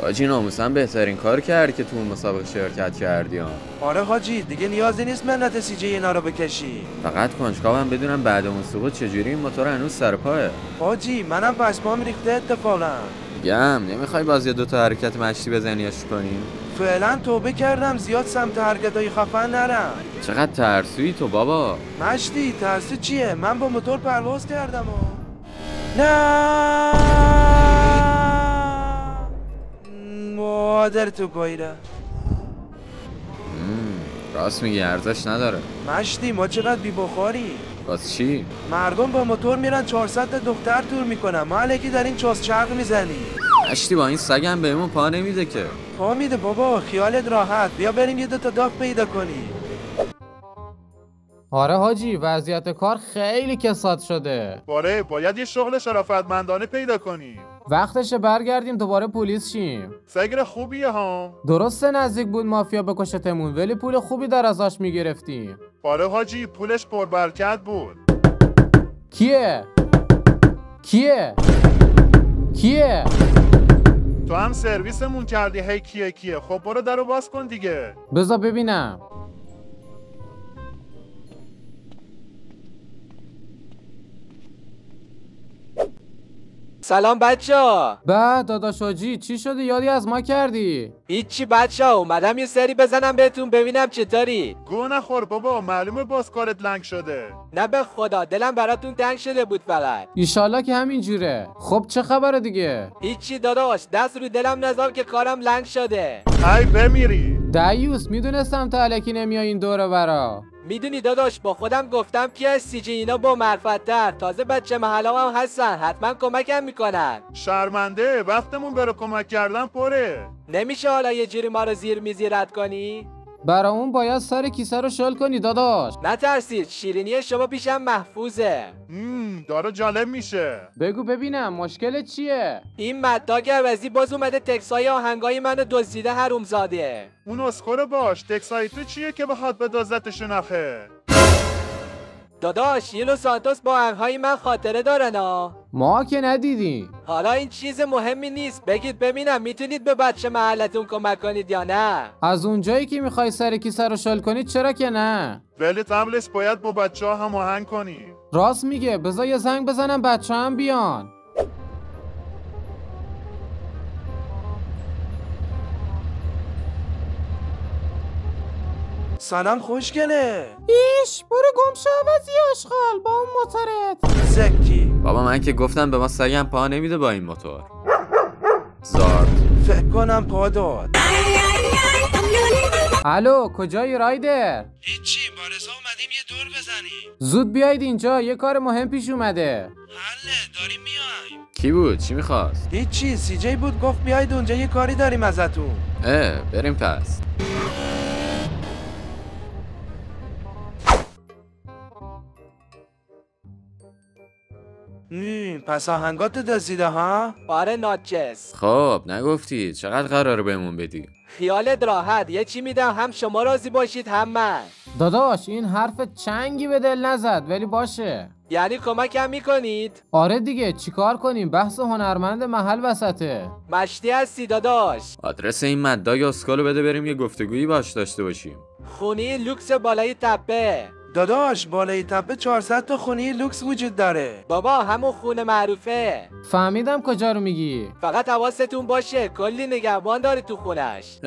حاجی ناموسن بهترین کار کردی که تو اون مسابقه شرکت کردی ها. آره حاجی دیگه نیازی نیست منت سی جی اینا رو بکشی. فقط کنجکاوم بدونم بعد اون سقوط چجوری این موتور هنوز سر پاه. حاجی منم پشمام ریخته اتفاقا. میگم نمیخوای بازی دوتا حرکت مشتی بزنیش کنیم؟ فعلا توبه کردم زیاد سمت حرکتای خفن نرم. چقدر ترسویی تو بابا. مشتی ترسو چیه؟ من با موتور پرواز کردم نه مادر تو گایره. راست میگی ارزش نداره. مشتی ما چقدر بی بخاری. باز چی؟ مردم با موتور میرن 400 تا دختر تور میکنن، ما الکی در این چاس چرق میزنی. مشتی با این سگم بهمون پا نمیده که. پا میده بابا خیالت راحت. بیا بریم یه دوتا داغ پیدا کنی. آره حاجی وضعیت کار خیلی کساد شده. باره باید یه شغل شرافتمندانه پیدا کنیم. وقتشه برگردیم دوباره پلیس شیم. فکر خوبیه ها. درسته نزدیک بود مافیا بکشتمون ولی پول خوبی در ازاش میگرفتیم. باره حاجی پولش پربرکت بود. کیه؟ تو هم سرویسمون کردی هی کیه. خب برو درو باز کن دیگه. بذار ببینم. سلام بچه‌ها. بعد داداش حاجی چی شده یادی از ما کردی؟ هیچی بچه‌ها اومدم یه سری بزنم بهتون ببینم چطوری. گو نخور بابا معلومه باز کارت لنگ شده. نه به خدا دلم براتون تنگ شده بود فقط. ایشالله که همین جوره. خب چه خبره دیگه؟ هیچی داداش دست رو دلم نذار که کارم لنگ شده. ای بمیری. دیوس میدونستم تا الکی نمیای این دوره برا. میدونی داداش با خودم گفتم که سی جی اینا با معرفت‌تر تازه بچه محله هم هستن حتما کمکم میکنن. شرمنده وقتمون برای کمک کردن پره. نمیشه حالا یه جوری ما رو زیر میزی رد کنی؟ برا اون باید سر کیسه رو شل کنی داداش. نترسید شیرینی شما پیشم محفوظه. داره جالب میشه. بگو ببینم مشکل چیه؟ این مداگ عوضی باز اومده تکسای آهنگای منو دزدیده حرومزاده. اون اسکوره باش تکسای تو چیه که بخواد به دزدتشون آخه؟ داداش یه سانتوس با آهنگهای من خاطره دارن ها. ما که ندیدیم. حالا این چیز مهمی نیست بگید ببینم میتونید به بچه محلتون کمک کنید یا نه؟ از اونجایی که میخوای سر کیسه رو شل کنی چرا که نه؟ ولی قبلش باید با بچه ها هم آهنگ کنی. راست میگه بذار یه زنگ بزنم بچه هم بیان. سلام خوشگله. ایش برو گم شو عوضی آشغال با اون موتورت. زکی بابا من که گفتم به ما سگم پا نمیده با این موتور. زارد فکر کنم پا داد. الو کجایی رایدر؟ هیچی بارزا اومدیم یه دور بزنیم. زود بیاید اینجا یه کار مهم پیش اومده. حله داریم میایم. کی بود؟ چی میخواست؟ هیچی سی جی بود گفت بیاید اونجا یه کاری داریم ازتون. بریم پس. پس آهنگاتو دزدیده ها؟ آره ناچس. خب نگفتی چقدر قراره بهمون بدی؟ خیالت راحت یه چی میدم هم شما راضی باشید هم من. داداش این حرف چنگی به دل نزد ولی باشه. یعنی کمکم میکنید؟ آره دیگه چیکار کنیم بحث هنرمند محل وسطه. مشتی هستی داداش. آدرس این مداگ اسکالو بده بریم یه گفتگویی باش داشته باشیم. خونی لوکس بالای تپه. داداش بالای تپه 400 تا خونی لوکس وجود داره. بابا همون خونه معروفه. فهمیدم کجا رو میگی. فقط حواستون باشه کلی نگهبان داره تو خونش.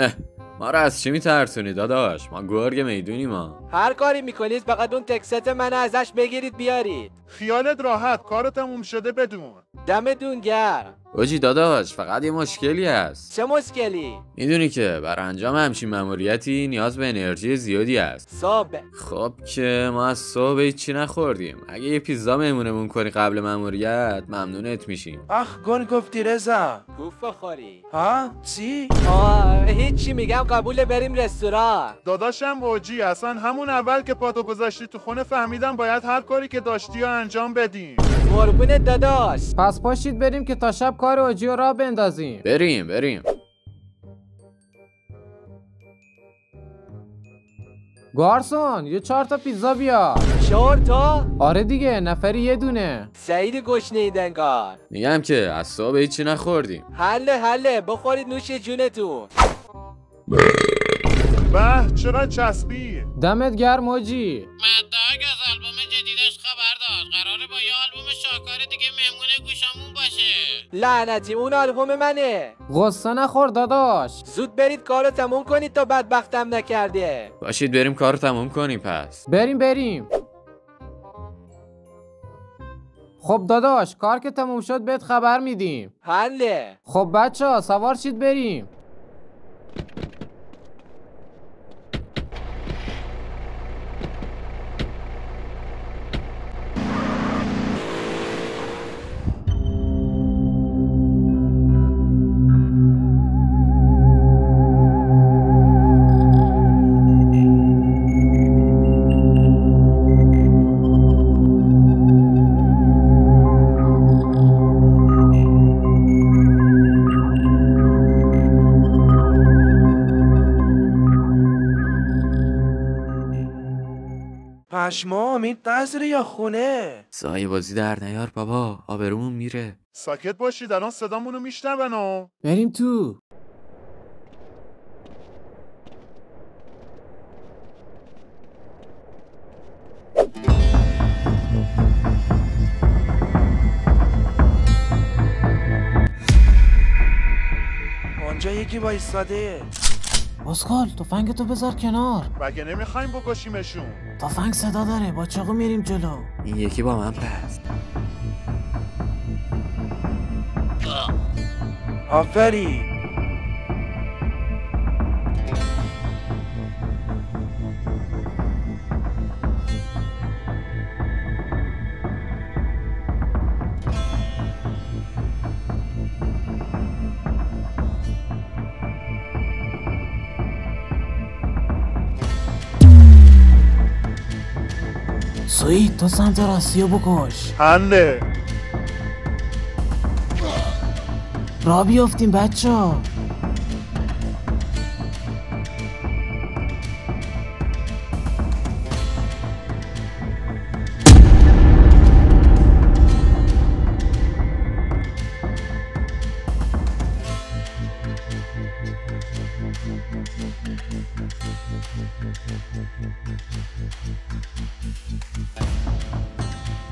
ما رو از چی میترسونی داداش؟ ما گرگ میدونی ما. هر کاری میکنید فقط اون تکست من ازش بگیرید بیارید. خیالت راحت کار تموم شده بدون. دمتون گرم. اوجی داداش فقط یه مشکلی هست. چه مشکلی؟ میدونی که برای انجام همچین ماموریتی نیاز به انرژی زیادی است. صبح. خب که ما از صبح هیچی نخوردیم. اگه یه پیزا مهمونمون کنی قبل ماموریت ممنونت میشیم. آخ گل گفتی رضا. کوف بخوری. ها چی؟ هیچی میگم قبول بریم رستوران. داداشم اوجی اصلا همون اول که پاتو گذاشتی تو خونه فهمیدم باید هر کاری که داشتی رو انجام بدیم. قربونت داداش. پس پاشید بریم که تا شب کار اوجی رو راه بندازیم. بریم. گارسون یه 4 تا پیتزا بیار. 4 تا؟ آره دیگه، نفری یه دونه. سعید گشنه ایدنگار. میگم که از صبح هیچی نخوردیم. حله بخورید نوش جونتون. به چرا چسبی؟ دمت گرم حاجی. مدعک از آلبوم جدیدش خبر داد. قراره با یه آلبوم شاهکار دیگه مهمون گوشامون باشه. لعنتی اون آلبوم منه. غصه نخور داداش. زود برید کارو تموم کنید تا بدبختم نکرده. باشید بریم کارو تموم کنیم پس. بریم. خب داداش کار که تموم شد بهت خبر میدیم. حله. خب بچه سوار شید بریم. پشما امید نظری یا خونه؟ سایه بازی در نیار بابا، آبرومون میره. ساکت باشید الان صدامونو میشنون. بریم تو. اونجا یکی وایستاده. اسکال تفنگتو بذار کنار. مگه نمیخوایم بکشیمشون؟ تفنگ صدا داره، با چاقو میریم جلو. این یکی با من پس. آفری. سویت تو سمت راستیو بکش. حله. را بیافتیم بچه ها.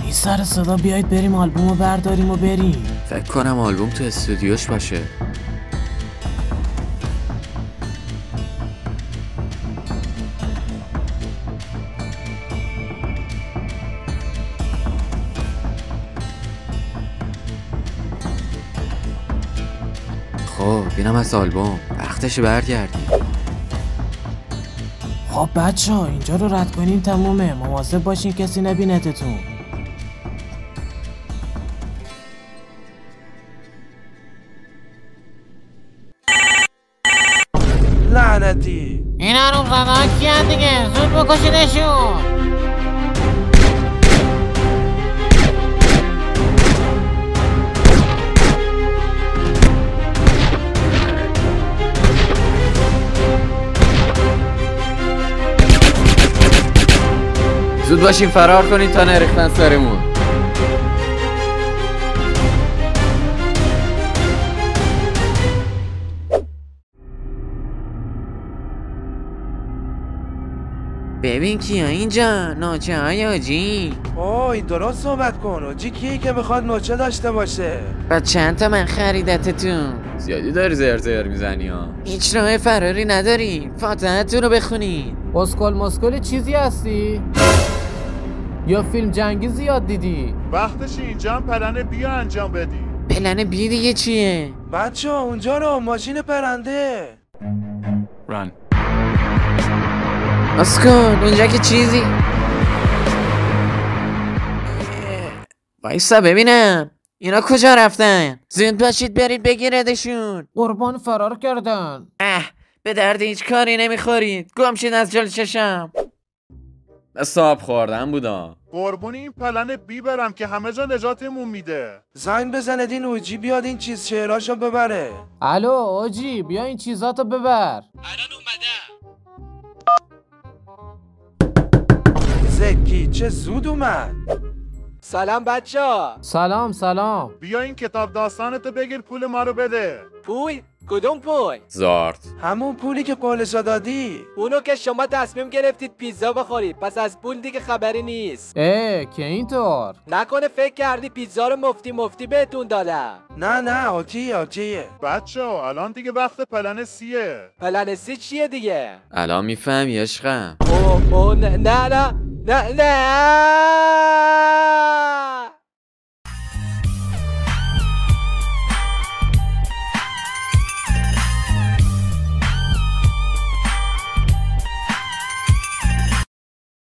این سر صدا بیایید بریم آلبومو برداریم و بریم. فکر کنم آلبوم تو استودیوش باشه. خب اینم از آلبوم، وقتش برگردیم. خب بچه ها اینجا رو رد کنیم تمومه. مواظب باشین کسی نبینتتون. لعنتی. این حروم زدن کیان دیگه؟ زود بکشیدشون. زود باشین فرار کنین تا نریختن سرمون. ببین کیا اینجا نوچه های آجی. اوی درست صحبت کن. آجی کیه که بخواد نوچه داشته باشه؟ بعد چند تا من خریدتتون. زیادی داری زر میزنی ها. هیچ راه فراری نداری. فاتحتون رو بخونید. اسکل مسکل چیزی هستی؟ یا فیلم جنگی زیاد دیدی؟ وقتش اینجا هم پلن بیا انجام بدی. پلن بی دیگه چیه؟ بچه ها اونجا رو ماشین پرنده. ران. اسکل اونجا که چیزی. وایسا ببینم اینا کجا رفتن. زود باشید برید بگیردشون. قربان فرار کردن. به درد هیچ کاری نمیخورید. گم شید از جلوی چشم. صاحب خوردن بودم. قربونی این پلن بی برم که همه جا نجاتمون میده. زنگ بزند این اوجی بیاد این چیز شعراشو ببره. الو اوجی بیا این چیزاتو ببر. الان اومدم. بکی چه زود اومد. سلام بچه. سلام. بیا این کتاب داستانتو بگیر پول ما رو بده. پول؟ کدوم پول؟ زارت. همون پولی که قولشو دادی. اونو که شما تصمیم گرفتید پیتزا بخورید، پس از پول دیگه خبری نیست. که اینطور؟ نکنه فکر کردی پیتزا رو مفتی بهتون دادم. نه اوکیه. بچه الان دیگه وقت پلن سیه. پلن سی چیه دیگه؟ الان میفهمی عشقم. نه